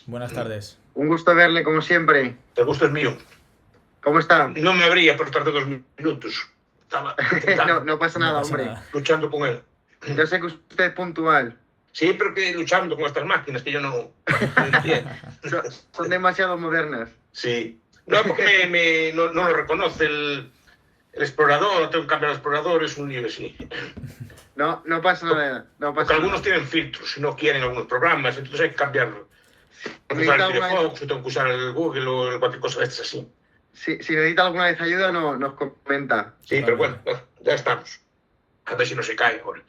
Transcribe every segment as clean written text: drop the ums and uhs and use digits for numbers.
Buenas tardes. Un gusto verle, como siempre. El gusto es mío. ¿Cómo está? No me abría por tardar 2 minutos. Estaba No pasa nada, pasa hombre. nada. luchando con él. Yo sé que usted es puntual. Sí, pero que luchando con estas máquinas que yo no entiendo. Son demasiado modernas. Sí. No, porque no lo reconoce el explorador. Tengo que cambiar el explorador, es un lío así. No pasa nada. No Porque pasa algunos nada. tienen filtros y no quieren algunos programas, entonces hay que cambiarlo. Tengo que usar ¿Necesita el alguna vez, Firefox, tengo que usar el Google o cualquier cosa de estas así. si necesita alguna vez ayuda, nos comenta. Sí, pero bueno, Totalmente. ya estamos. A ver si no se cae ahora.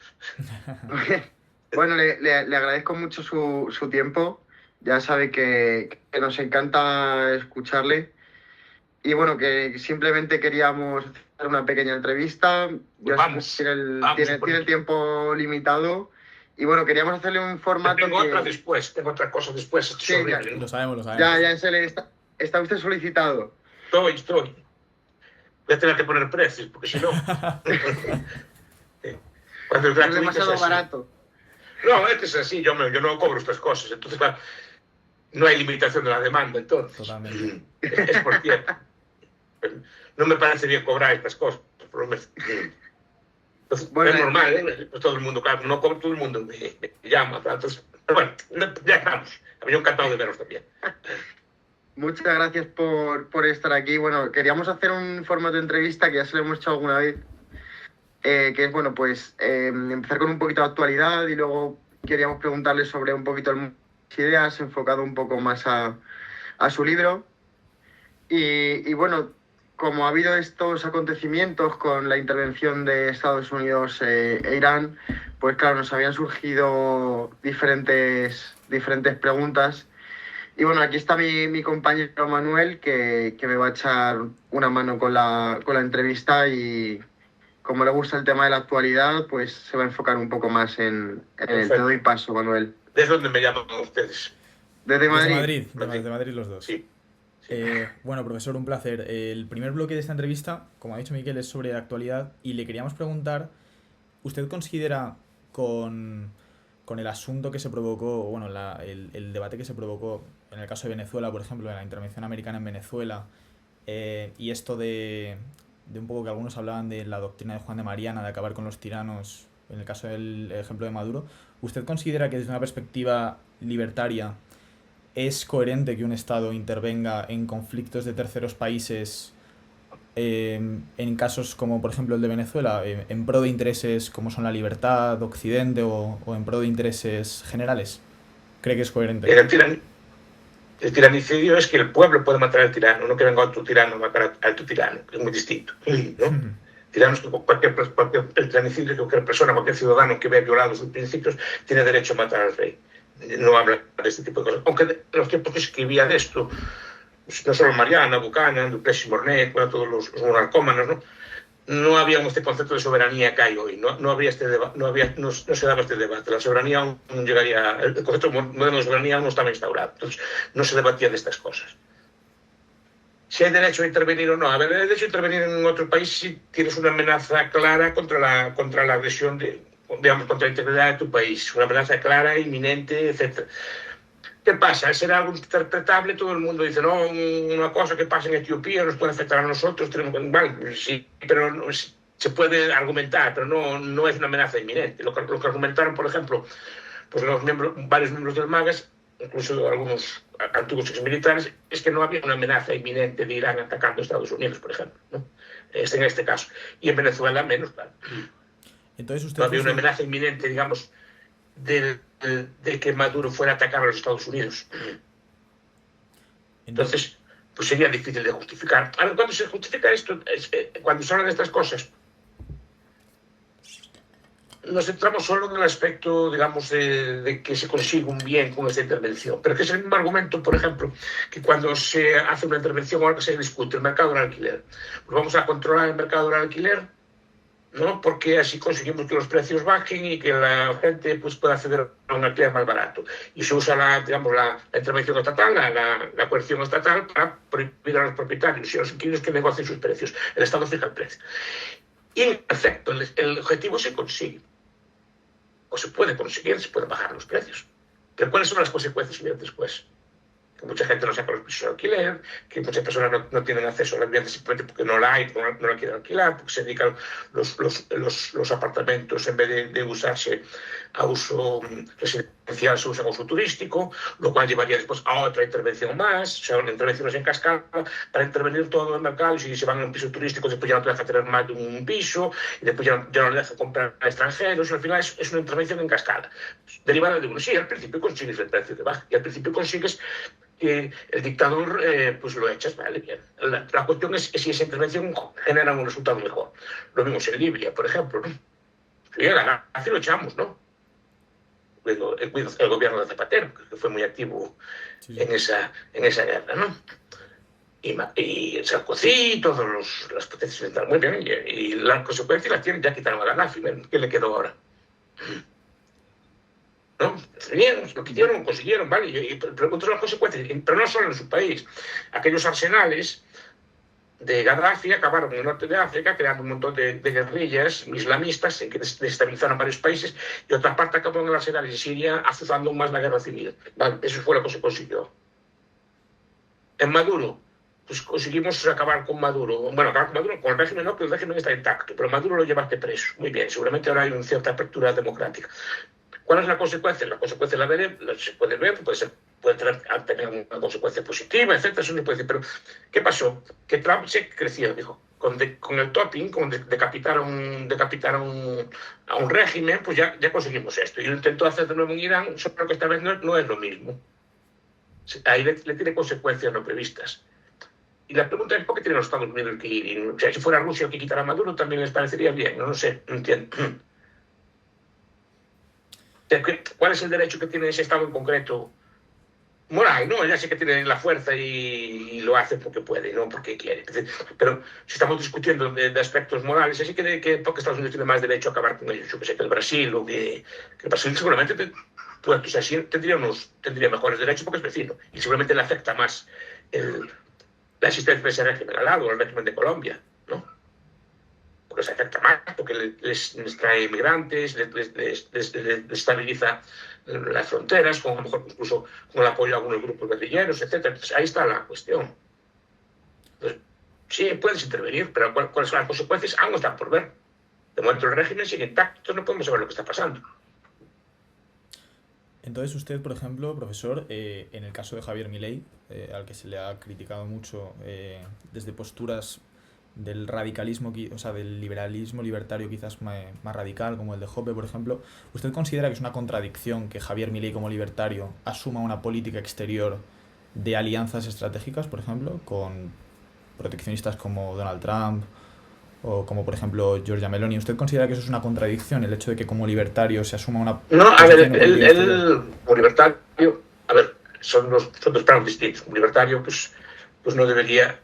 Bueno, le agradezco mucho su tiempo. Ya sabe que nos encanta escucharle. Y bueno, que simplemente queríamos hacer una pequeña entrevista. Pues Yo sé que vamos a por tiene ello. tiempo limitado. Y bueno, queríamos hacerle un formato Tengo otra que... después, tengo otra cosa después, esto es Sí, horrible, Lo ¿no? sabemos, lo sabemos. ya está usted solicitado. Estoy. Voy a tener que poner precios, porque si no... Cuando es Es gratuito demasiado así. barato. No, es que es así, yo no cobro estas cosas, entonces claro, no hay limitación de la demanda, entonces. Totalmente. Es por cierto. No me parece bien cobrar estas cosas, por lo menos. Entonces, Bueno, es normal, ¿eh? Pues todo el mundo, claro, no cobro, todo el mundo me llama, entonces, pero bueno, ya estamos. A mí encantado de veros también. muchas gracias por estar aquí. Bueno, queríamos hacer un formato de entrevista que ya se lo hemos hecho alguna vez, que es, bueno, pues empezar con un poquito de actualidad y luego queríamos preguntarle sobre un poquito las ideas, enfocado un poco más a su libro. Y bueno, como ha habido estos acontecimientos con la intervención de Estados Unidos e Irán, pues claro, nos habían surgido diferentes preguntas. Y bueno, aquí está mi compañero Manuel, que me va a echar una mano con la entrevista y como le gusta el tema de la actualidad, pues se va a enfocar un poco más en él. Te doy paso, Manuel. ¿Desde dónde me llaman ustedes? Desde Desde Madrid. Madrid, Madrid. desde Madrid los dos. Sí. Bueno, profesor, un placer. El primer bloque de esta entrevista, como ha dicho Miquel, es sobre actualidad y le queríamos preguntar, ¿usted considera con el asunto que se provocó, bueno, el debate que se provocó en el caso de Venezuela, por ejemplo, en la intervención americana en Venezuela, y esto de un poco que algunos hablaban de la doctrina de Juan de Mariana, de acabar con los tiranos, en el caso del ejemplo de Maduro, ¿usted considera que desde una perspectiva libertaria es coherente que un Estado intervenga en conflictos de terceros países en casos como por ejemplo el de Venezuela, en pro de intereses como son la libertad, Occidente o en pro de intereses generales? ¿Cree que es coherente? El tiranicidio es que el pueblo puede matar al tirano, no que venga otro tirano a matar a tu tirano, que es muy distinto, ¿no? Tiranos que el tiranicidio, cualquier persona, cualquier ciudadano que vea violados sus principios tiene derecho a matar al rey. No habla de este tipo de cosas. Aunque en los tiempos que escribía de esto, no solo Mariana, Buchanan, Duplessis Mornay, todos los monarcómanos, no había este concepto de soberanía que hay hoy. No se daba este debate. La soberanía aún llegaría, el concepto moderno de soberanía aún no estaba instaurado. Entonces, no se debatía de estas cosas. Si hay derecho a intervenir o no. A ver, el derecho a intervenir en otro país si tienes una amenaza clara contra la agresión digamos, contra la integridad de tu país. Una amenaza clara, inminente, etc. ¿Qué pasa? Al ser algo interpretable, todo el mundo dice, no, una cosa que pasa en Etiopía nos puede afectar a nosotros, vale, sí, pero se puede argumentar, pero no es una amenaza inminente. Lo que argumentaron, por ejemplo, pues varios miembros del MAGAS, incluso algunos antiguos exmilitares, es que no había una amenaza inminente de Irán atacando a Estados Unidos, por ejemplo, ¿no? En este caso. Y en Venezuela menos, claro. Entonces No usted había una amenaza inminente, digamos, de que Maduro fuera a atacar a los Estados Unidos. Entonces, pues sería difícil de justificar. Ahora, cuando se justifica esto, cuando se hablan de estas cosas, nos centramos solo en el aspecto, digamos, de que se consigue un bien con esta intervención. Pero que es el mismo argumento, por ejemplo, que cuando se hace una intervención, ahora que se discute el mercado del alquiler. Pues vamos a controlar el mercado del alquiler, ¿no? Porque así conseguimos que los precios bajen y que la gente pues, pueda acceder a un alquiler más barato. Y se usa la intervención estatal, la coerción estatal para prohibir a los propietarios y a los inquilinos que negocien sus precios. El Estado fija el precio. Y en efecto, el objetivo se consigue. O se puede conseguir, se pueden bajar los precios. Pero ¿cuáles son las consecuencias que vienen después? que mucha gente no saca los pisos de alquiler, que muchas personas no tienen acceso a la vivienda simplemente porque no la hay, porque no la quieren alquilar, porque se dedican los apartamentos, en vez de usarse a uso residencial, se usan a uso turístico, lo cual llevaría después a otra intervención más, o sea, intervenciones en cascada para intervenir todo el mercado. Y si se van a un piso turístico, después ya no te deja tener más de un piso, y después ya no le deja comprar a extranjeros, y al final es una intervención en cascada, derivada de uno. Sí, al principio consigues el precio de baja, y al principio consigues que el dictador pues lo echas, vale, bien. La cuestión es si esa intervención genera un resultado mejor. Lo vimos en Libia, por ejemplo, ¿no? Sí, a Gaddafi lo echamos, ¿no? El gobierno de Zapatero, que fue muy activo en esa guerra, ¿no? Y Sarkozy, todas las potencias están muy bien, y las consecuencias las tienen, ya quitaron a Gaddafi, ¿qué le quedó ahora? ¿No? Bien, lo que hicieron, consiguieron, ¿vale? Pero otras las consecuencias, pero no solo en su país. Aquellos arsenales de Gaddafi acabaron en el norte de África creando un montón de guerrillas islamistas que desestabilizaron varios países, y otra parte acabó en el arsenal de Siria azuzando aún más la guerra civil. ¿Vale? Eso fue lo que se consiguió. En Maduro, pues conseguimos acabar con Maduro. Bueno, acabar con Maduro, con el régimen no, que el régimen está intacto, pero Maduro lo llevaste preso. Muy bien, seguramente ahora hay una cierta apertura democrática. ¿Cuál es la consecuencia? La consecuencia se puede ver, puede tener una consecuencia positiva, etcétera. Eso no puede decir. Pero, ¿qué pasó? Que Trump se creció, dijo. Con el topping, con decapitar a un régimen, pues ya conseguimos esto. Y lo intentó hacer de nuevo en Irán, solo que esta vez no es lo mismo. Ahí le tiene consecuencias no previstas. Y la pregunta es: ¿por qué tienen los Estados Unidos que ir? O sea, si fuera Rusia el que quitara a Maduro, también les parecería bien. No sé, no entiendo. ¿Cuál es el derecho que tiene ese Estado en concreto? Moral, ¿no? Ya sé que tiene la fuerza y lo hace porque puede, no porque quiere. Pero si estamos discutiendo de aspectos morales, así que porque Estados Unidos tiene más derecho a acabar con ellos, yo que sé, que el Brasil, o que el Brasil seguramente tendría mejores derechos porque es vecino, y seguramente le afecta más la existencia de ese régimen al lado, el régimen de Colombia, ¿no? Porque se afecta más, porque les trae inmigrantes, les estabiliza las fronteras, a lo mejor incluso con el apoyo a algunos grupos guerrilleros, etc. Entonces, ahí está la cuestión. Entonces, sí, puedes intervenir, pero ¿cuáles son las consecuencias? Aún están por ver. De momento el régimen sigue intacto, no podemos saber lo que está pasando. Entonces usted, por ejemplo, profesor, en el caso de Javier Milei, al que se le ha criticado mucho desde posturas del radicalismo, o sea, del liberalismo libertario quizás más radical, como el de Hoppe, por ejemplo, ¿usted considera que es una contradicción que Javier Milei como libertario asuma una política exterior de alianzas estratégicas, por ejemplo, con proteccionistas como Donald Trump o como, por ejemplo, Giorgia Meloni? ¿Usted considera que eso es una contradicción, el hecho de que como libertario se asuma una No, a ver, él como libertario, a ver, son dos planos distintos. Como libertario, pues no debería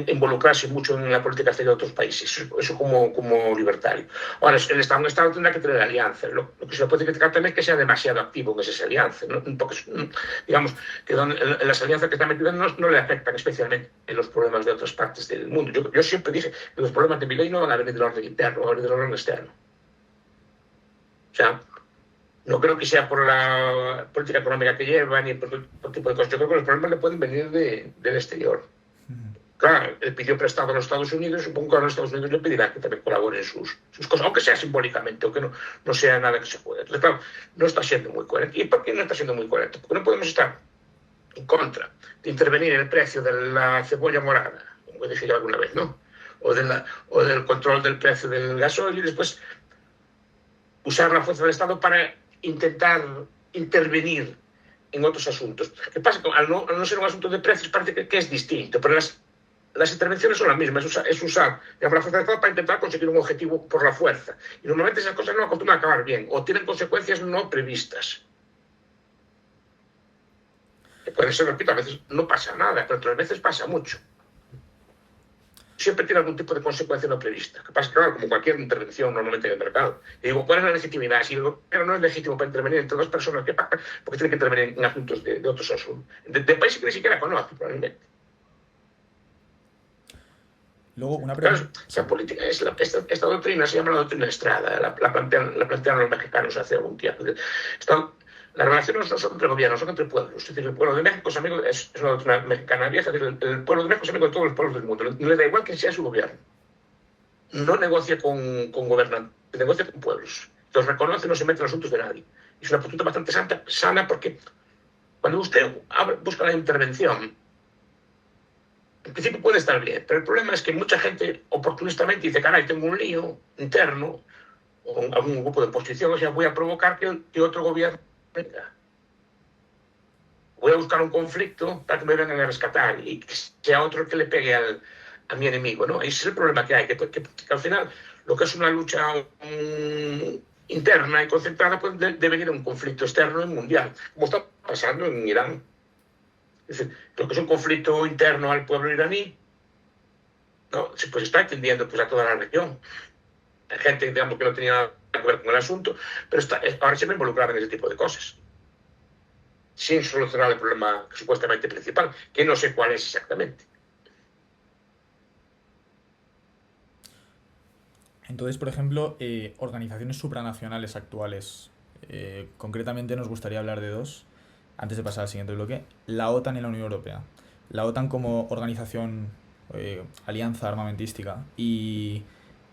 involucrarse mucho en la política exterior de otros países, eso como libertario. Ahora, el Estado tendrá que tener alianzas. Lo que se le puede criticar también es que sea demasiado activo en esas alianzas, ¿no? Porque, digamos, que las alianzas que está metido no le afectan especialmente en los problemas de otras partes del mundo. Yo siempre dije que los problemas de Milei no van a venir del orden interno, van a venir del orden externo. O sea, no creo que sea por la política económica que lleva ni por tipo de cosas. Yo creo que los problemas le pueden venir del exterior. Claro, él pidió prestado a los Estados Unidos, supongo que a los Estados Unidos le pedirá que también colaboren sus cosas, aunque sea simbólicamente, aunque no sea nada que se pueda. Entonces, claro, no está siendo muy coherente. ¿Y por qué no está siendo muy coherente? Porque no podemos estar en contra de intervenir en el precio de la cebolla morada, como dije yo alguna vez, ¿no? O del control del precio del gasoil, y después usar la fuerza del Estado para intentar intervenir en otros asuntos. ¿Qué pasa? Al no ser un asunto de precios parece que es distinto, pero las intervenciones son las mismas, es usar la fuerza del Estado para intentar conseguir un objetivo por la fuerza. Y normalmente esas cosas no acostumbran a acabar bien, o tienen consecuencias no previstas. Que puede ser, repito, a veces no pasa nada, pero otras veces pasa mucho. Siempre tiene algún tipo de consecuencia no prevista. Que pasa, claro, como cualquier intervención normalmente en el mercado. Y digo, ¿cuál es la legitimidad? Si el gobierno no es legítimo para intervenir entre dos personas, ¿qué pasa? Porque tiene que intervenir en asuntos de otros asuntos. De países que ni siquiera conoce, probablemente. Luego, una pregunta. Claro, esa política, esta doctrina se llama la doctrina Estrada, la plantearon los mexicanos hace algún tiempo. las relaciones no son entre gobiernos, son entre pueblos. Es decir, el pueblo de México es amigo, es una doctrina mexicana vieja, es decir, el pueblo de México es amigo de todos los pueblos del mundo. No le da igual que sea su gobierno. No negocia con gobernantes, negocia con pueblos. Los reconoce, no se mete en asuntos de nadie. Es una postura bastante sana porque cuando usted busca la intervención, en principio puede estar bien, pero el problema es que mucha gente oportunistamente dice, caray, tengo un lío interno, o algún grupo de oposición, o sea, voy a provocar que otro gobierno venga. Voy a buscar un conflicto para que me vengan a rescatar y que sea otro que le pegue a mi enemigo, ¿no? Ese es el problema que hay, que al final lo que es una lucha interna y concentrada puede devenir en un conflicto externo y mundial, como está pasando en Irán. Es decir, lo que es un conflicto interno al pueblo iraní, ¿no? Pues está extendiendo pues, a toda la región. Hay gente, digamos, que no tenía nada que ver con el asunto, pero ahora se ve involucrada en ese tipo de cosas, sin solucionar el problema supuestamente principal, que no sé cuál es exactamente. Entonces, por ejemplo, organizaciones supranacionales actuales, concretamente nos gustaría hablar de dos, antes de pasar al siguiente bloque, la OTAN y la Unión Europea. La OTAN como organización, alianza armamentística, y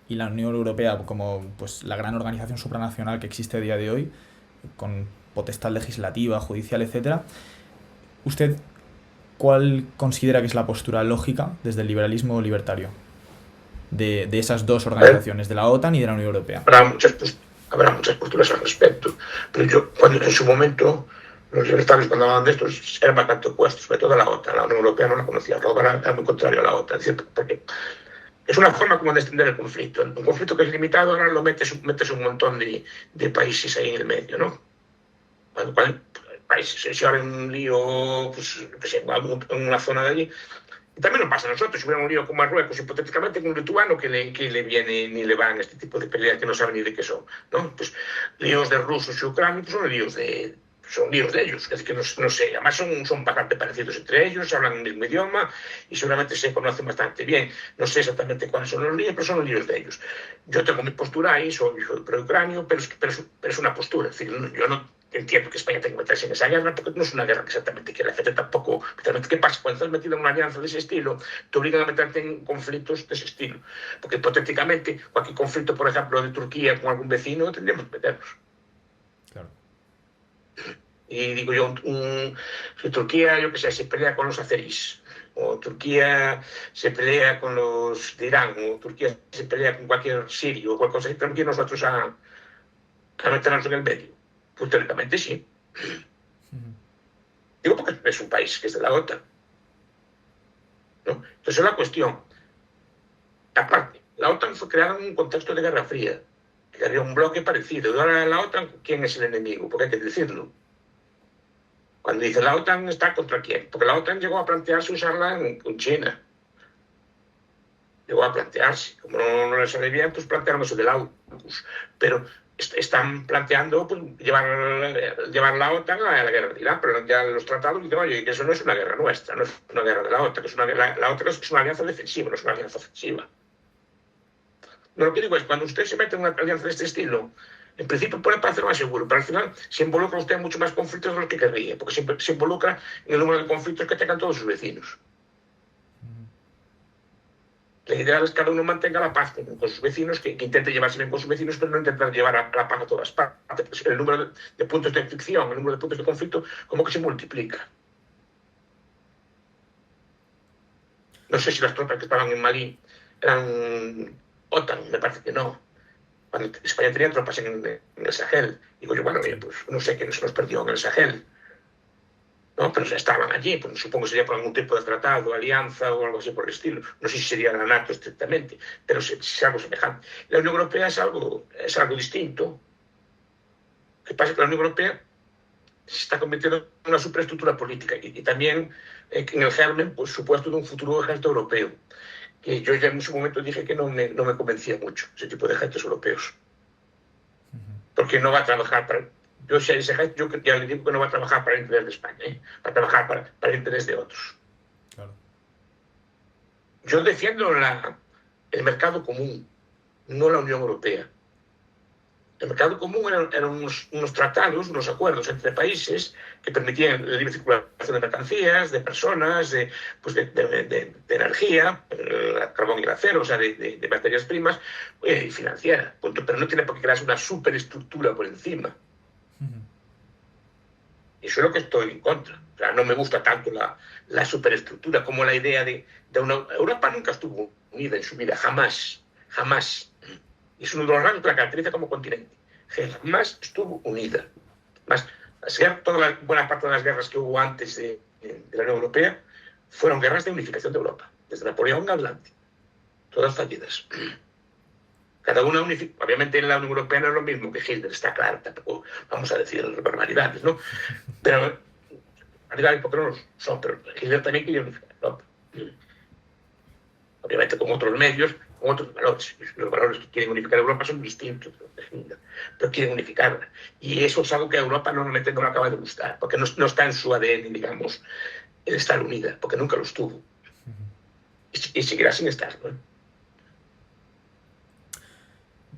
la Unión Europea como pues, la gran organización supranacional que existe a día de hoy, con potestad legislativa, judicial, etcétera. ¿Usted cuál considera que es la postura lógica desde el liberalismo libertario de esas dos organizaciones, de la OTAN y de la Unión Europea? Habrá muchas posturas al respecto, pero yo, cuando en su momento, los libertarios cuando hablaban de esto eran bastante opuestos, sobre todo a la OTAN. La Unión Europea no la conocía, la OTAN era muy contrario a la OTAN, ¿cierto? Porque es una forma como de extender el conflicto. Un conflicto que es limitado, ahora lo metes un montón de países ahí en el medio, ¿no? Cuando países se abren un lío, pues, en una zona de allí. Y también nos pasa a nosotros, si hubiera un lío con Marruecos, hipotéticamente con un lituano que le viene ni le van este tipo de peleas que no saben ni de qué son, ¿no? Pues líos de rusos y ucranianos son líos de ellos, es decir, que no sé, además son bastante parecidos entre ellos, hablan el mismo idioma y seguramente se conocen bastante bien. No sé exactamente cuáles son los líos, pero son los líos de ellos. Yo tengo mi postura ahí, soy pro-ucranio, pero es una postura, es decir, yo no entiendo que España tenga que meterse en esa guerra, porque no es una guerra que exactamente que le afecte tampoco. ¿Qué pasa? Cuando estás metido en una alianza de ese estilo, te obligan a meterte en conflictos de ese estilo. Porque hipotéticamente, cualquier conflicto, por ejemplo, de Turquía con algún vecino, tendríamos que meternos. Claro. Y digo yo, si Turquía, yo qué sé, se pelea con los azeríes, o Turquía se pelea con los de Irán, o Turquía se pelea con cualquier sirio, o cualquier cosa, tenemos que ir nosotros a meternos en el medio. Pues teóricamente sí. Digo porque es un país que es de la OTAN, ¿no? Entonces es la cuestión. Aparte, la OTAN fue creada en un contexto de Guerra Fría, que había un bloque parecido. Y ahora la OTAN, ¿quién es el enemigo? Porque hay que decirlo. Cuando dice la OTAN, ¿está contra quién? Porque la OTAN llegó a plantearse usarla con China. Llegó a plantearse. Como no le sale bien, pues plantearon eso del AUKUS. Pero están planteando pues, llevar la OTAN a la guerra de Irán, pero ya los tratados dicen, oye, que eso no es una guerra nuestra, no es una guerra de la OTAN, que es la OTAN es una alianza defensiva, no es una alianza ofensiva. No, lo que digo es, cuando usted se mete en una alianza de este estilo, en principio puede parecer más seguro, pero al final se involucra usted en mucho más conflictos de los que querría, porque siempre se involucra en el número de conflictos que tengan todos sus vecinos. La idea es que cada uno mantenga la paz con sus vecinos, que intente llevarse bien con sus vecinos, pero no intentar llevar la paz a todas partes. Pues el número de puntos de fricción, el número de puntos de conflicto, como que se multiplica. No sé si las tropas que estaban en Malí eran OTAN, me parece que no. Cuando España tenía tropas en el Sahel, digo yo, bueno, pues no sé quién se nos perdió en el Sahel, ¿no? Pero estaban allí, pues supongo que sería por algún tipo de tratado, alianza o algo así por el estilo. No sé si sería la NATO estrictamente, pero es algo semejante. La Unión Europea es algo distinto. ¿Qué pasa? Que la Unión Europea se está convirtiendo en una superestructura política y también en el germen, pues supuesto, de un futuro ejército europeo. Que yo ya en su momento dije que no me convencía mucho ese tipo de ejércitos europeos. Porque no va a trabajar para... Yo ya le digo que no va a trabajar para el interés de España, va a trabajar para el interés de otros. Claro. Yo defiendo el mercado común, no la Unión Europea. El mercado común eran unos tratados, unos acuerdos entre países que permitían la libre circulación de mercancías, de personas, de energía, el carbón y el acero, o sea, de materias primas y financiera. Punto. Pero no tiene por qué crearse una superestructura por encima. Eso es lo que estoy en contra. O sea, no me gusta tanto la superestructura como la idea de una... Europa nunca estuvo unida en su vida, jamás, jamás. Es uno de los rasgos que la caracteriza como continente. Jamás estuvo unida. Más, buena parte de las guerras que hubo antes de la Unión Europea fueron guerras de unificación de Europa, desde Napoleón en adelante. Todas fallidas. Cada una obviamente en la Unión Europea no es lo mismo que Hitler, está claro, tampoco vamos a decir barbaridades, ¿no? Pero, barbaridades porque no lo son, pero Hitler también quería unificar Europa. Obviamente con otros medios, con otros valores. Los valores que quieren unificar Europa son distintos, pero quieren unificarla. Y eso es algo que a Europa normalmente no le acaba de gustar, porque no está en su ADN, digamos, el estar unida, porque nunca lo estuvo. Y seguirá sin estarlo, ¿eh?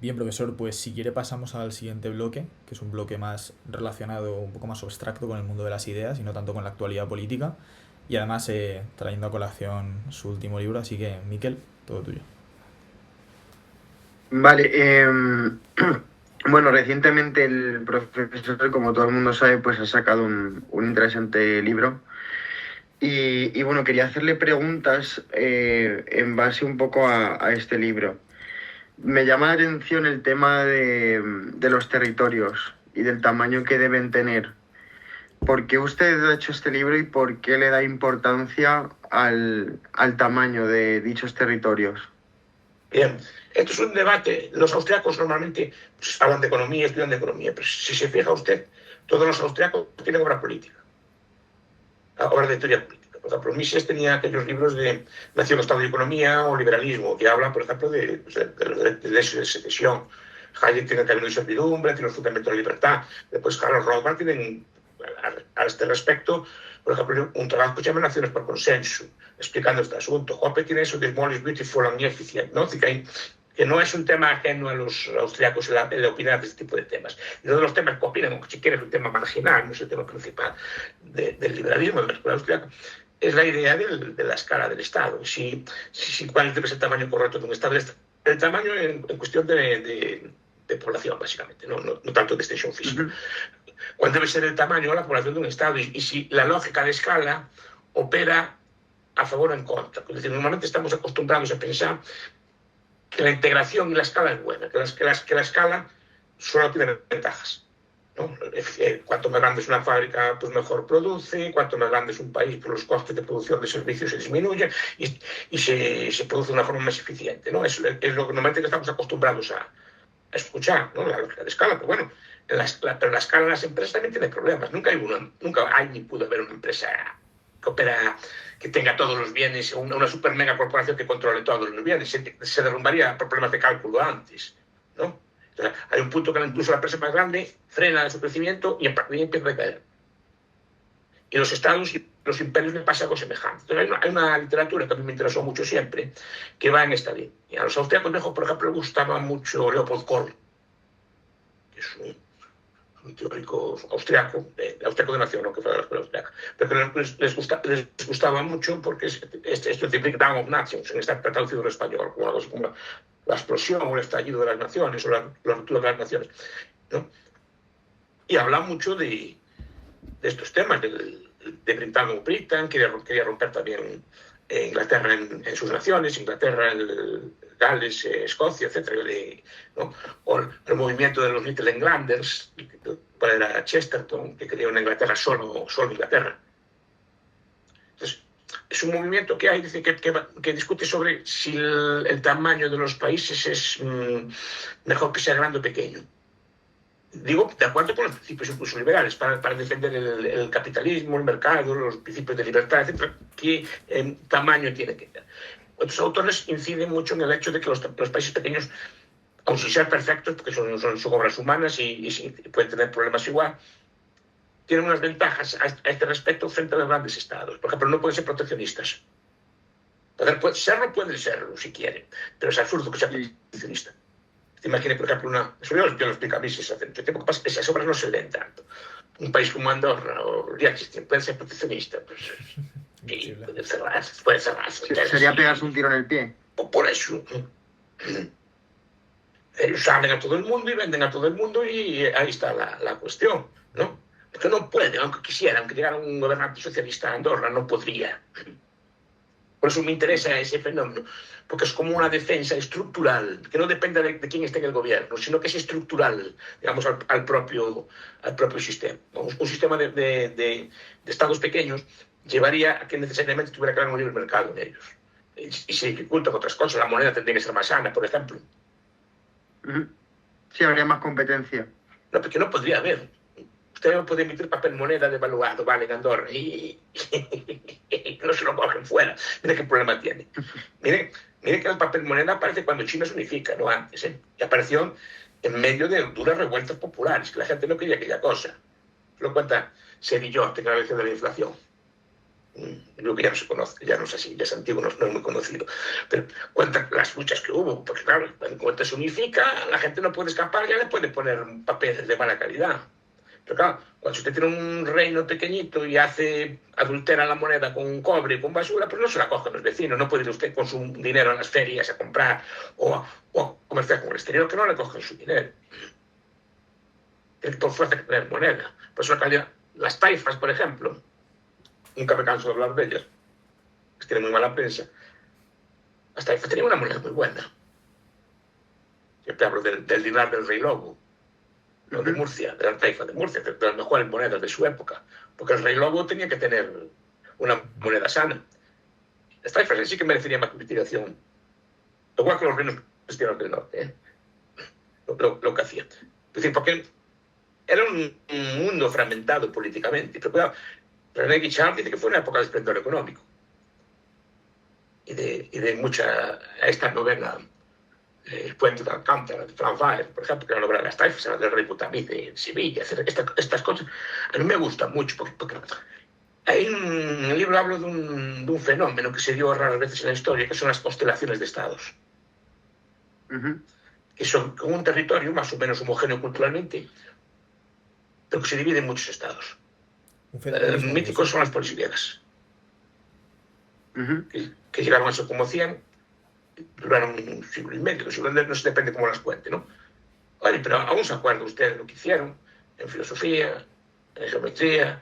Bien, profesor, pues si quiere pasamos al siguiente bloque, que es un bloque más relacionado, un poco más abstracto con el mundo de las ideas y no tanto con la actualidad política. Y además trayendo a colación su último libro, así que, Miquel, todo tuyo. Vale, bueno, recientemente el profesor, como todo el mundo sabe, pues ha sacado un interesante libro. Y bueno, quería hacerle preguntas en base un poco a este libro. Me llama la atención el tema de los territorios y del tamaño que deben tener. ¿Por qué usted ha hecho este libro y por qué le da importancia al tamaño de dichos territorios? Bien, esto es un debate. Los austriacos normalmente pues, hablan de economía, estudian de economía, pero si se fija usted, todos los austriacos tienen obra política, obra de teoría política. Por ejemplo, Mises tenía aquellos libros de Nación, Estado y Economía o Liberalismo, que hablan, por ejemplo, de secesión. Hayek tiene el camino de servidumbre, tiene el fundamento de la libertad. Después, Harold Rothbard tienen, a este respecto, por ejemplo, un trabajo que se llama Naciones por Consenso, explicando este asunto. Hoppe tiene eso de Small is Beautiful and Efficient, ¿no? Que no es un tema ajeno a los austriacos el opinar de este tipo de temas. Y uno de los temas que opinan, aunque si quieren es un tema marginal, no es el tema principal del liberalismo de la escuela austriaca, es la idea de la escala del Estado. ¿Cuál debe ser el tamaño correcto de un Estado? El tamaño en cuestión de población, básicamente, no tanto de extensión física. ¿Cuál debe ser el tamaño de la población de un Estado? Y si la lógica de escala opera a favor o en contra. Es decir, normalmente estamos acostumbrados a pensar que la integración y la escala es buena, que la escala solo tiene ventajas, ¿no? Cuanto más grande es una fábrica, pues mejor produce. Cuanto más grande es un país, pues los costes de producción de servicios se disminuyen y se produce de una forma más eficiente, ¿no? Es lo que normalmente estamos acostumbrados a escuchar, ¿no? La lógica de escala. Pero bueno, pero la escala de las empresas también tiene problemas. Nunca hay ni pudo haber una empresa que opera, que tenga todos los bienes, una super mega corporación que controle todos los bienes. Se derrumbaría por problemas de cálculo antes, ¿no? Entonces, hay un punto que incluso la empresa más grande frena su crecimiento y empieza a caer. Y los estados y los imperios le pasa algo semejante. Entonces, hay una literatura que a mí me interesó mucho siempre, que va en esta línea. A los austriacos, por ejemplo, les gustaba mucho Leopold Kohl, que es un teórico austriaco de nación, no que fue de la escuela austriaca, pero que les gustaba mucho porque esto es The Breakdown of Nations, está traducido en español, como algo así como la explosión o el estallido de las naciones o la ruptura de las naciones, ¿no? Y habla mucho de estos temas, de Britain o Britain, quería romper también Inglaterra en sus naciones, Inglaterra, Gales, Escocia, etc. ¿no? O el movimiento de los Little Englanders, para era Chesterton, que quería una Inglaterra solo Inglaterra. Entonces, es un movimiento que hay, dice, que discute sobre si el tamaño de los países es mejor que sea grande o pequeño. Digo, de acuerdo con los principios incluso liberales, para defender el capitalismo, el mercado, los principios de libertad, etc., qué tamaño tiene que tener. Otros autores inciden mucho en el hecho de que los países pequeños, aun sin ser perfectos, porque son obras humanas y pueden tener problemas igual, tienen unas ventajas a este respecto frente a los grandes estados. Por ejemplo, no pueden ser proteccionistas. Pueden serlo si quieren, pero es absurdo que sea proteccionista. Te imaginas, por ejemplo, eso yo lo explico a mí, si hace mucho tiempo que pasa, esas obras no se leen tanto. Un país como Andorra o Liechtenstein puede ser proteccionista, pues, y puede cerrarse. Sería pegarse un tiro en el pie. Por eso. Ellos abren a todo el mundo y venden a todo el mundo y ahí está la cuestión, ¿no? Porque no puede, aunque quisiera, aunque llegara un gobernante socialista a Andorra, no podría. Por eso me interesa ese fenómeno, porque es como una defensa estructural, que no depende de quién esté en el gobierno, sino que es estructural, digamos, al propio sistema. Un sistema de estados pequeños llevaría a que necesariamente tuviera que haber un libre mercado en ellos. Y se dificultan otras cosas, la moneda tendría que ser más sana, por ejemplo. Sí, habría más competencia. No, porque no podría haber. Usted no puede emitir papel moneda devaluado, vale, en Andorra, y no se lo cogen fuera. Mire qué problema tiene. Mire que el papel moneda aparece cuando China se unifica, no antes, ¿eh? Y apareció en medio de duras revueltas populares, que la gente no quería aquella cosa. Lo cuenta Sedillote, que era el de la inflación. Lo que ya no se conoce, ya no es así, ya es antiguo, no es muy conocido. Pero cuenta las luchas que hubo, porque claro, cuando se unifica, la gente no puede escapar, ya le puede poner papeles de mala calidad. Pero claro, cuando usted tiene un reino pequeñito y adultera la moneda con cobre y con basura, pues no se la cogen los vecinos, no puede ir usted con su dinero a las ferias a comprar o a comerciar con el exterior, que no le cogen su dinero. Tiene que por fuerza que tener moneda. Por eso las taifas, por ejemplo, nunca me canso de hablar de ellas, que tienen muy mala prensa. Las taifas tenían una moneda muy buena. Siempre hablo del dinar del Rey Lobo. No, de Murcia, de la taifa de Murcia, de las mejores monedas de su época, porque el Rey Lobo tenía que tener una moneda sana. Las taifas sí que merecerían más investigación, igual que los reinos cristianos del norte, ¿eh? Lo que hacían. Es decir, porque era un mundo fragmentado políticamente, pero claro, René Guichard dice que fue una época de esplendor económico y de mucha esta novela. El puente de Alcántara, de Frank Baer, por ejemplo, que era la obra de las taifas, era del rey Butamí de Sevilla, estas cosas a mí me gustan mucho, porque hay un libro, hablo de un fenómeno que se dio raras veces en la historia, que son las constelaciones de estados, que son como un territorio más o menos homogéneo culturalmente, pero que se divide en muchos estados. Míticos son las polisiliegas, que llegaron a ser como 100, duraron un siglo y medio, no se depende cómo las cuente, ¿no? Oye, pero aún se acuerda usted de lo que hicieron en filosofía, en geometría,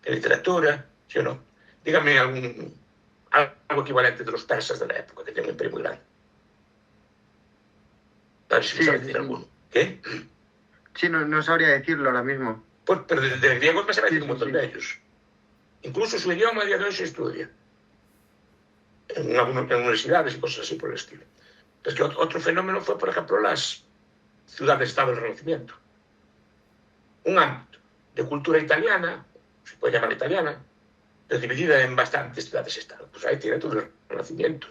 en literatura, ¿sí o no? Dígame algo equivalente de los persas de la época, que tienen un imperio muy grande. A ver si me sabe decir alguno. ¿Qué? Sí, no sabría decirlo ahora mismo. Pues, pero de griegos me sabe decir un montón de ellos. Incluso su idioma a día de hoy se estudia. En universidades y cosas así por el estilo. Es que otro fenómeno fue, por ejemplo, las ciudades-estado del Renacimiento. Un ámbito de cultura italiana, se puede llamar italiana, pero dividida en bastantes ciudades-estado. Pues ahí tiene todo el Renacimiento.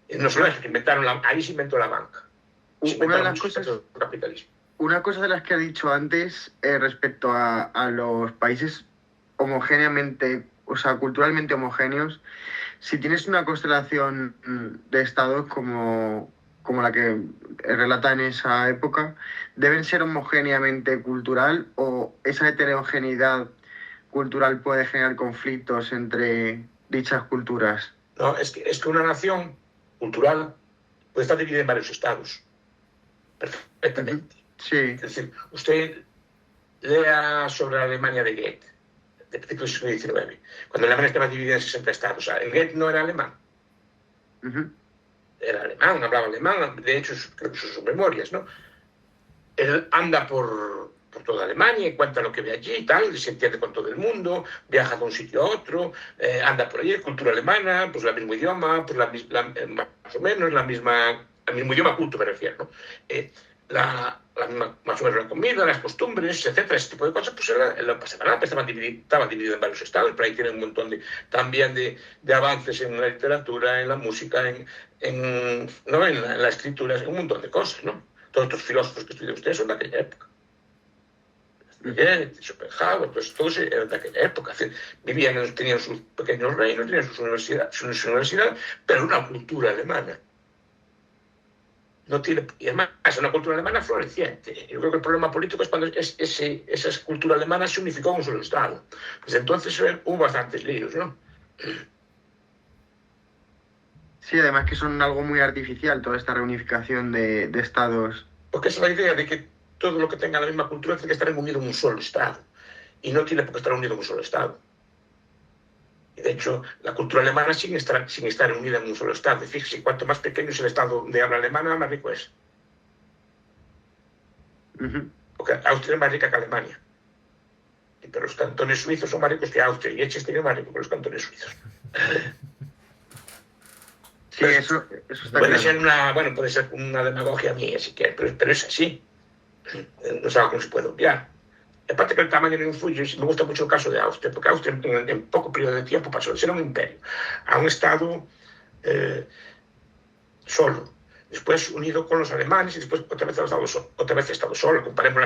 Y no solo es que ahí se inventó la banca. Una de las cosas, una cosa de las que ha dicho antes respecto a los países homogéneamente, o sea, culturalmente homogéneos, si tienes una constelación de estados como la que relata en esa época, ¿deben ser homogéneamente cultural o esa heterogeneidad cultural puede generar conflictos entre dichas culturas? No, es que una nación cultural puede estar dividida en varios estados. Perfectamente. Sí. Es decir, usted lea sobre la Alemania de Goethe, del siglo XIX, cuando Alemania estaba dividida en 60 estados. O sea, el Goethe no era alemán. Era alemán, hablaba alemán, de hecho, creo que son sus memorias, ¿no? Él anda por toda Alemania y cuenta lo que ve allí y tal, se entiende con todo el mundo, viaja de un sitio a otro, anda por allí, cultura alemana, pues el mismo idioma, pues más o menos el mismo idioma culto me refiero, ¿no? Más o menos la comida, las costumbres, etcétera, ese tipo de cosas, pues estaban divididos en varios estados, pero ahí tienen un montón también de avances en la literatura, en la música, en la escritura, un montón de cosas, ¿no? Todos estos filósofos que estudian ustedes son de aquella época. Schopenhauer, pues todos eran de aquella época. Tenían sus pequeños reinos, tenían sus universidades, pero una cultura alemana. no tiene, y además es una cultura alemana floreciente. Yo creo que el problema político es cuando esa cultura alemana se unificó en un solo Estado. Desde entonces hubo bastantes líos, ¿no? Sí, además que son algo muy artificial, toda esta reunificación de estados. Porque esa es la idea de que todo lo que tenga la misma cultura tiene que estar unido en un solo Estado. Y no tiene por qué estar unido en un solo Estado. Y de hecho, la cultura alemana sin estar unida en un solo Estado. Fíjese, cuanto más pequeño es el Estado de habla alemana, más rico es. Porque Austria es más rica que Alemania. Pero los cantones suizos son más ricos que Austria. Y Liechtenstein es más rico que los cantones suizos. Sí, eso está puede claro. Puede ser una demagogia mía, si quieres, pero es así. No es algo que no se puede obviar. Aparte que el tamaño no influye, me gusta mucho el caso de Austria, porque Austria en poco periodo de tiempo pasó de ser un imperio a un Estado solo, después unido con los alemanes y después otra vez Estado solo. Comparemos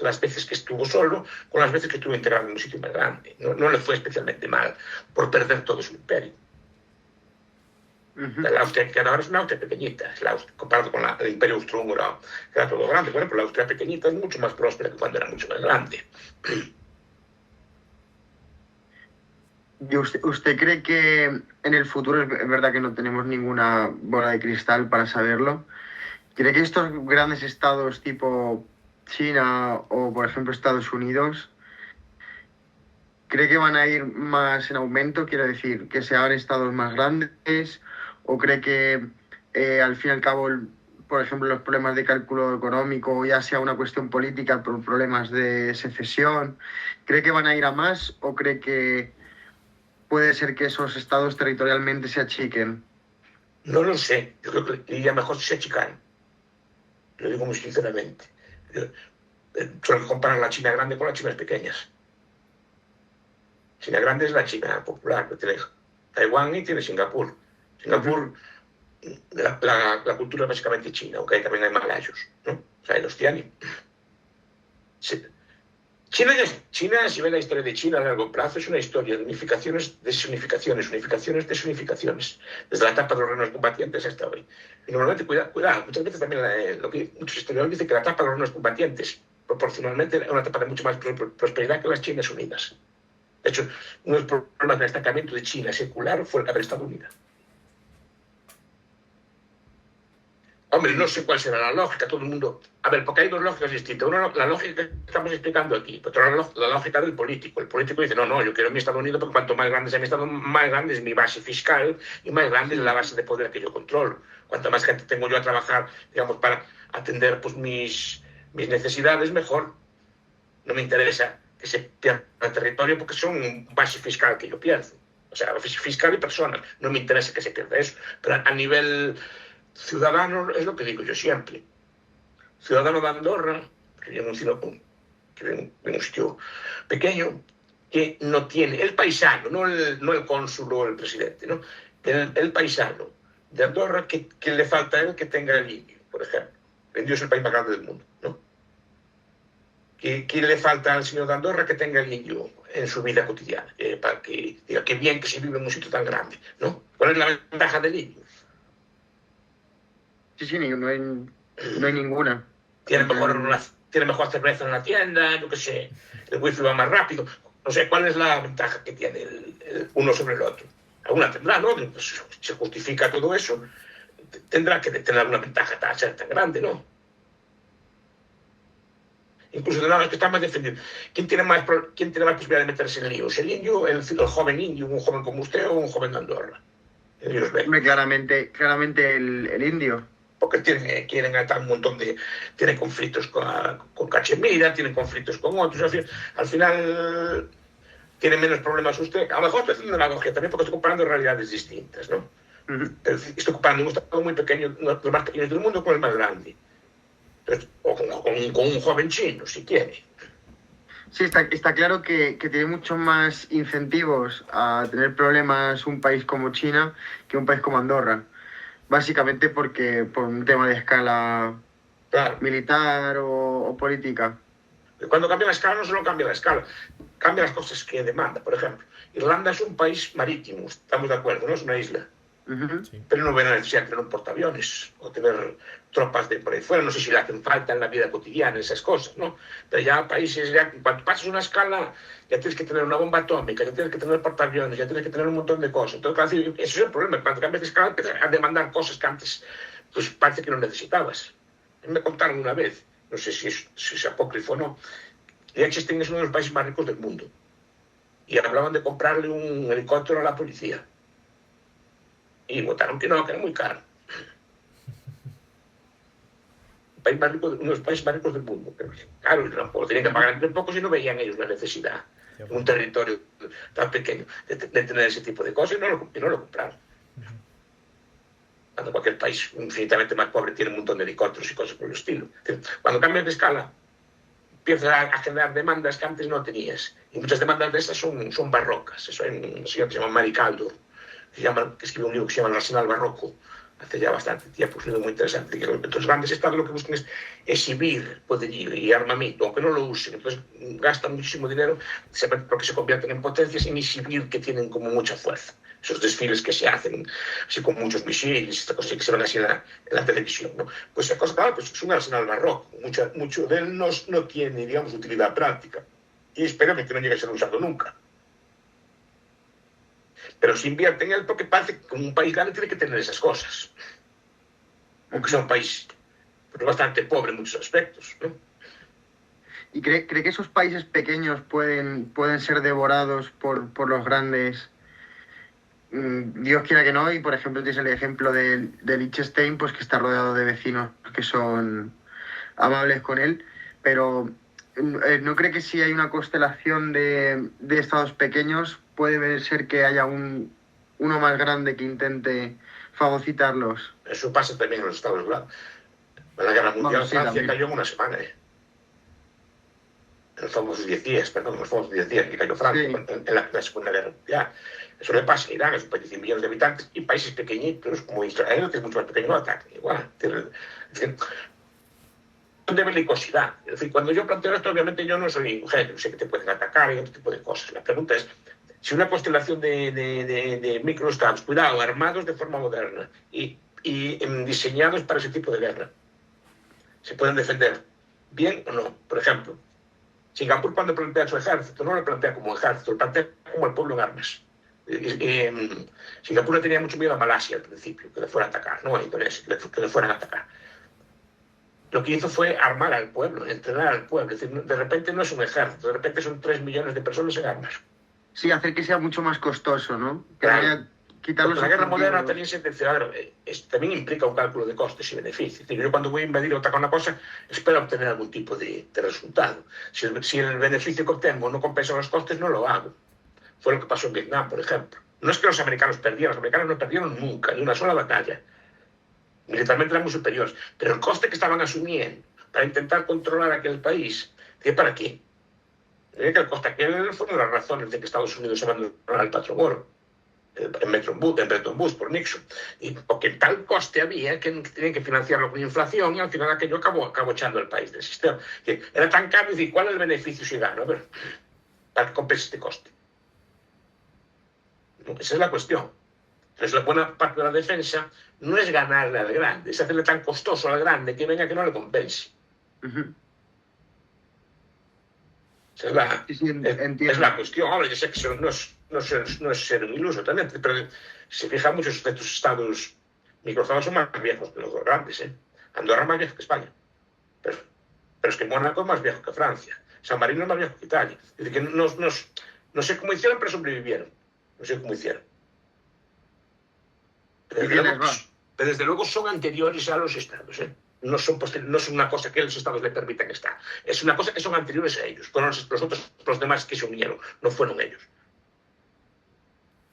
las veces que estuvo solo con las veces que estuvo integrado en un sitio más grande. No le fue especialmente mal por perder todo su imperio. La Austria que ahora es una Austria pequeñita, comparado con el Imperio Austrohúngaro, que era todo grande. Bueno, pues la Austria pequeñita es mucho más próspera que cuando era mucho más grande. ¿Y usted cree que en el futuro, es verdad que no tenemos ninguna bola de cristal para saberlo, cree que estos grandes estados tipo China o, por ejemplo, Estados Unidos, cree que van a ir más en aumento? Quiero decir, que se hagan estados más grandes, o cree que al fin y al cabo, por ejemplo, los problemas de cálculo económico, ya sea una cuestión política por problemas de secesión, ¿cree que van a ir a más o cree que puede ser que esos estados territorialmente se achiquen? No lo sé, yo creo que iría mejor si se achicaran. Lo digo muy sinceramente. Solo que comparan la China grande con las chinas pequeñas. China grande es la China popular, que tiene Taiwán y tiene Singapur. Singapur, la cultura es básicamente china, aunque también hay malayos, ¿no? O sea, los tienen. Sí. China, si ve la historia de China a largo plazo, es una historia de unificaciones, desunificaciones, unificaciones, desunificaciones, desde la etapa de los reinos combatientes hasta hoy. Y normalmente, cuidado, muchas veces también lo que muchos historiadores dicen que la etapa de los reinos combatientes proporcionalmente es una etapa de mucho más prosperidad que las Chinas unidas. De hecho, uno de los problemas del estancamiento de China secular fue el haber estado unida. Hombre, no sé cuál será la lógica, todo el mundo... A ver, porque hay dos lógicas distintas. Una, la lógica que estamos explicando aquí, otra la lógica del político. El político dice, no, yo quiero mi Estado Unido porque cuanto más grande sea mi Estado, más grande es mi base fiscal y más grande es la base de poder que yo controlo. Cuanto más gente tengo yo a trabajar, digamos, para atender pues, mis necesidades, mejor. No me interesa que se pierda el territorio porque son base fiscal que yo pierdo. O sea, fiscal y personas. No me interesa que se pierda eso. Pero a nivel... ciudadano es lo que digo yo siempre. Ciudadano de Andorra, que vive en un sitio pequeño, que no tiene, el paisano, no el cónsul o el presidente, ¿no? El paisano de Andorra, que le falta a él que tenga el indio, por ejemplo. El indio es el país más grande del mundo, ¿no? ¿Qué le falta al señor de Andorra que tenga el indio en su vida cotidiana? Para que diga, qué bien que se vive en un sitio tan grande, ¿no? ¿Cuál es la ventaja del indio? Sí, no hay ninguna. Tiene mejor cerveza en la tienda, yo qué sé, el wifi va más rápido. No sé cuál es la ventaja que tiene el uno sobre el otro. Alguna tendrá, ¿no? Pues, se justifica todo eso, tendrá que tener alguna ventaja para ser tan grande, ¿no? Incluso de nada que está más defendido. ¿Quién tiene más posibilidad de meterse en líos? ¿El indio, el joven indio, un joven como usted o un joven de Andorra? Hombre, claramente el indio. Porque quieren atar un montón de... Tienen conflictos con Cachemira, tienen conflictos con otros. Al final tiene menos problemas usted. A lo mejor estoy haciendo demagogia también porque estoy comparando realidades distintas, ¿no? Pero estoy comparando un estado muy pequeño, los más pequeños del mundo, con el más grande. Entonces, o con un joven chino, si quiere. Sí, está claro que tiene muchos más incentivos a tener problemas un país como China que un país como Andorra. Básicamente porque por un tema de escala militar o política. Cuando cambia la escala, no solo cambia la escala, cambia las cosas que demanda. Por ejemplo, Irlanda es un país marítimo, estamos de acuerdo, no es una isla. Sí. Pero no ven la necesidad de tener un portaaviones o tener tropas de por ahí fuera. No sé si le hacen falta en la vida cotidiana esas cosas, ¿no? Pero ya países, ya, cuando pasas una escala, ya tienes que tener una bomba atómica, ya tienes que tener portaaviones, ya tienes que tener un montón de cosas. Entonces, claro, ese es el problema. Cuando cambias de escala, empiezas a demandar cosas que antes pues, parece que no necesitabas. Me contaron una vez, no sé si es apócrifo o no, Liechtenstein es uno de los países más ricos del mundo. Y hablaban de comprarle un helicóptero a la policía. Y votaron que no, que era muy caro. País más rico, uno de los países más ricos del mundo. Pero, claro, lo tenían que pagar entre pocos y no veían ellos la necesidad en un territorio tan pequeño de tener ese tipo de cosas y no lo compraron. Cuando cualquier país infinitamente más pobre tiene un montón de helicópteros y cosas por el estilo. Cuando cambias de escala, empiezas a generar demandas que antes no tenías. Y muchas demandas de esas son barrocas. Eso hay un señor que se llama Maricaldo, que escribe un libro que se llama El Arsenal Barroco, hace ya bastante tiempo, es un libro muy interesante. Los grandes estados lo que buscan es exhibir poderío y armamento, aunque no lo usen. Entonces gastan muchísimo dinero porque se convierten en potencias en exhibir que tienen como mucha fuerza. Esos desfiles que se hacen así con muchos misiles, esta cosa que se ven así en la televisión, ¿no? Pues esa cosa, claro, pues es un arsenal barroco. Mucho de él no tiene, digamos, utilidad práctica. Y espérame que no llegue a ser usado nunca. Pero se invierte en él porque parece que un país grande tiene que tener esas cosas. Aunque sea un país pues, bastante pobre en muchos aspectos, ¿no? ¿Y cree que esos países pequeños pueden ser devorados por los grandes? Dios quiera que no, y por ejemplo tienes el ejemplo de Liechtenstein, pues que está rodeado de vecinos que son amables con él, pero ¿no cree que si hay una constelación de estados pequeños, puede ser que haya uno más grande que intente fagocitarlos? Eso pasa también en los Estados Unidos. En la Guerra Mundial, Sí, Francia también. cayó en una semana, en los famosos 10 días, perdón, los famosos 10 días que cayó Francia Sí. en la Segunda Guerra Mundial. Eso le pasa a Irán, es un país de 100 millones de habitantes, y países pequeñitos como Israel, que es mucho más pequeño, no atacan igual. Es decir, de belicosidad. Es decir, cuando yo planteo esto, obviamente yo no soy mujer, sé que te pueden atacar y otro tipo de cosas. La pregunta es, si una constelación de microestados, cuidado, armados de forma moderna y diseñados para ese tipo de guerra, se pueden defender bien o no. Por ejemplo, Singapur cuando plantea su ejército, no lo plantea como ejército, lo plantea como el pueblo en armas. Singapur le tenía mucho miedo a Malasia al principio, que le fuera a atacar, no a Indonesia, que le fueran a atacar. Lo que hizo fue armar al pueblo, entrenar al pueblo. Es decir, de repente no es un ejército, de repente son 3 millones de personas en armas. Sí, hacer que sea mucho más costoso, ¿no? Que Claro. haya quitar los Porque la guerra objetivos. moderna también también implica un cálculo de costes y beneficios. Es decir, yo cuando voy a invadir o atacar una cosa, espero obtener algún tipo de resultado. Si el beneficio que obtengo no compensa los costes, no lo hago. Fue lo que pasó en Vietnam, por ejemplo. No es que los americanos no perdieron nunca, ni una sola batalla. Militarmente eran muy superiores, pero el coste que estaban asumiendo para intentar controlar aquel país, ¿para qué? Que el coste aquel fueron las razones de que Estados Unidos se abandonara al patrón oro en Bretton Woods por Nixon, y porque tal coste había que tenían que financiarlo con inflación y al final aquello acabó echando al país del sistema. Que era tan caro, decir, ¿cuál es el beneficio si gano? A ver, para que compense este coste. Esa es la cuestión. Entonces, la buena parte de la defensa no es ganarle al grande, es hacerle tan costoso al grande que venga que no le compense. Esa es la cuestión. Ahora, yo sé que no es ser un iluso también, pero se fija mucho de estos estados, microestados son más viejos que los grandes. Andorra es más viejo que España. Pero es que Mónaco es más viejo que Francia. San Marino es más viejo que Italia. Es decir, que no sé cómo hicieron, pero sobrevivieron. No sé cómo hicieron. Pero desde luego son anteriores a los estados, No son una cosa que los estados le permitan estar. Es una cosa que son anteriores a ellos. Fueron los demás que se unieron, no fueron ellos.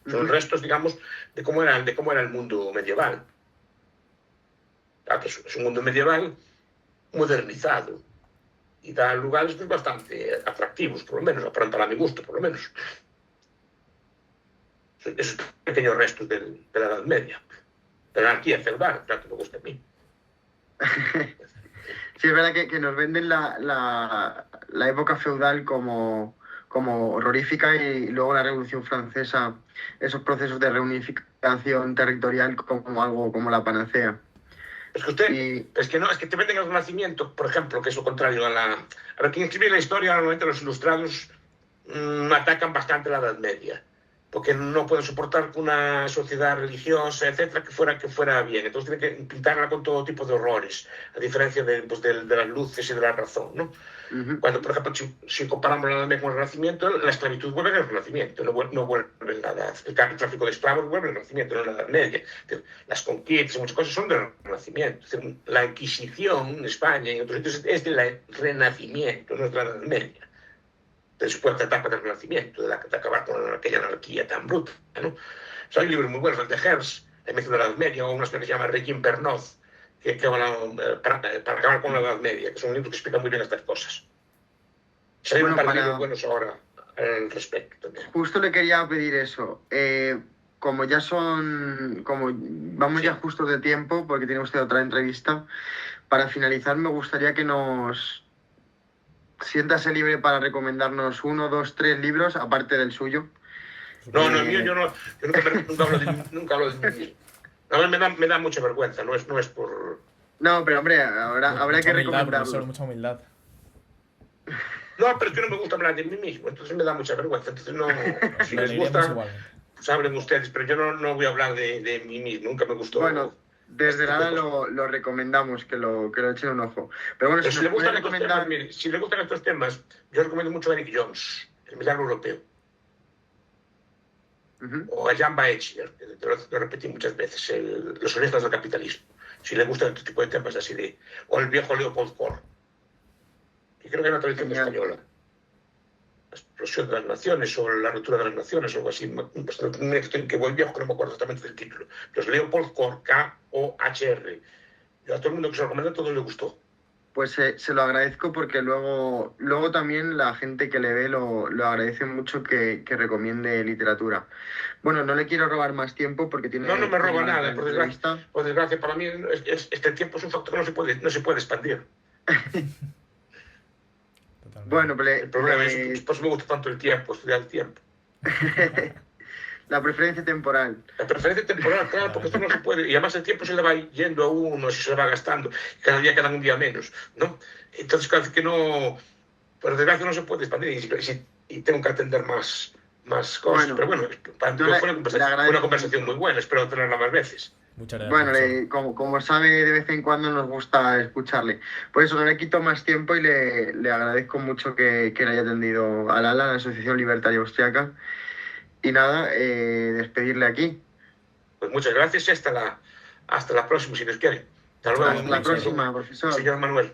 Son restos, digamos, de cómo era el mundo medieval. Es un mundo medieval modernizado y da lugares bastante atractivos, por lo menos, para mi gusto, por lo menos. Esos pequeños restos de la Edad Media. De la anarquía feudal, claro que me gusta a mí. Sí, es verdad que nos venden la época feudal como como horrorífica, y luego la Revolución Francesa, esos procesos de reunificación territorial como algo como la panacea. Es que usted, Y es que te venden el Renacimiento, por ejemplo, que es lo contrario a la... A ver, quien escribe la historia, normalmente los ilustrados atacan bastante la Edad Media, porque no pueden soportar que una sociedad religiosa, etcétera, que fuera bien. Entonces tienen que pintarla con todo tipo de horrores, a diferencia de las luces y de la razón, ¿no? Cuando, por ejemplo, si comparamos la Edad Media con el Renacimiento, la esclavitud vuelve al Renacimiento, no vuelve en la Edad. El tráfico de esclavos vuelve al Renacimiento, no en la Edad Media. Las conquistas y muchas cosas son del Renacimiento. La Inquisición en España y en otros sitios es del Renacimiento, no es de la Edad Media. De su cuarta etapa del Renacimiento, de acabar con aquella anarquía tan bruta, ¿no? O sea, hay libros muy buenos, el de Hers, el Método de la Edad Media, o una que se llama Requiem per Noz, para acabar con la Edad Media, que son libros que explican muy bien estas cosas. Hay un par de libros buenos ahora al respecto también. Justo le quería pedir eso. Como vamos ya justo de tiempo, porque tiene usted otra entrevista, para finalizar me gustaría que nos siéntase libre para recomendarnos 1, 2, 3 libros, aparte del suyo. No, el mío yo nunca hablo de mí mismo. A mí me da mucha vergüenza, no es por... No, pero hombre, habrá que recomendarlo. Mucha humildad. No, pero es que no me gusta hablar de mí mismo, entonces me da mucha vergüenza. Entonces no, si les gusta, pues hablen ustedes, pero yo no voy a hablar de mí mismo, nunca me gustó. Bueno, desde nada lo recomendamos, que lo echen un ojo. Pero bueno, si les gustan estos temas, yo recomiendo mucho a Eric Jones, El Milagro Europeo. O a Jan Baetcher, que lo repetí muchas veces, Los orígenes del capitalismo. Si les gustan este tipo de temas así o el viejo Leopold Kohr, que creo que es una tradición española. La explosión de las naciones o la ruptura de las naciones o algo así. Que voy viejo, que no me acuerdo exactamente del título. Los Leopold Kohr, K-O-H-R. Yo a todo el mundo que se lo recomendó, a todo le gustó. Pues se lo agradezco, porque luego también la gente que le ve lo agradece mucho que recomiende literatura. Bueno, no le quiero robar más tiempo porque tiene... No me roba nada, por desgracia. Para mí este tiempo es un factor que no se puede expandir. Bueno, el problema es que me gusta tanto el tiempo, estudiar el tiempo. La preferencia temporal. La preferencia temporal, claro, porque esto no se puede. Y además el tiempo se le va yendo a uno, si se le va gastando. Cada día quedan un día menos, ¿no? Entonces, cada vez que no... Por desgracia no se puede expandir y tengo que atender más cosas. Pero bueno, fue una conversación muy buena. Espero tenerla más veces. Muchas gracias. Bueno, como sabe, de vez en cuando nos gusta escucharle. Por eso no le quito más tiempo y le agradezco mucho que le haya atendido a la Asociación Libertaria Austriaca. Y nada, despedirle aquí. Pues muchas gracias y hasta la próxima, si Dios quiere. Hasta la próxima, profesor. Señor Manuel.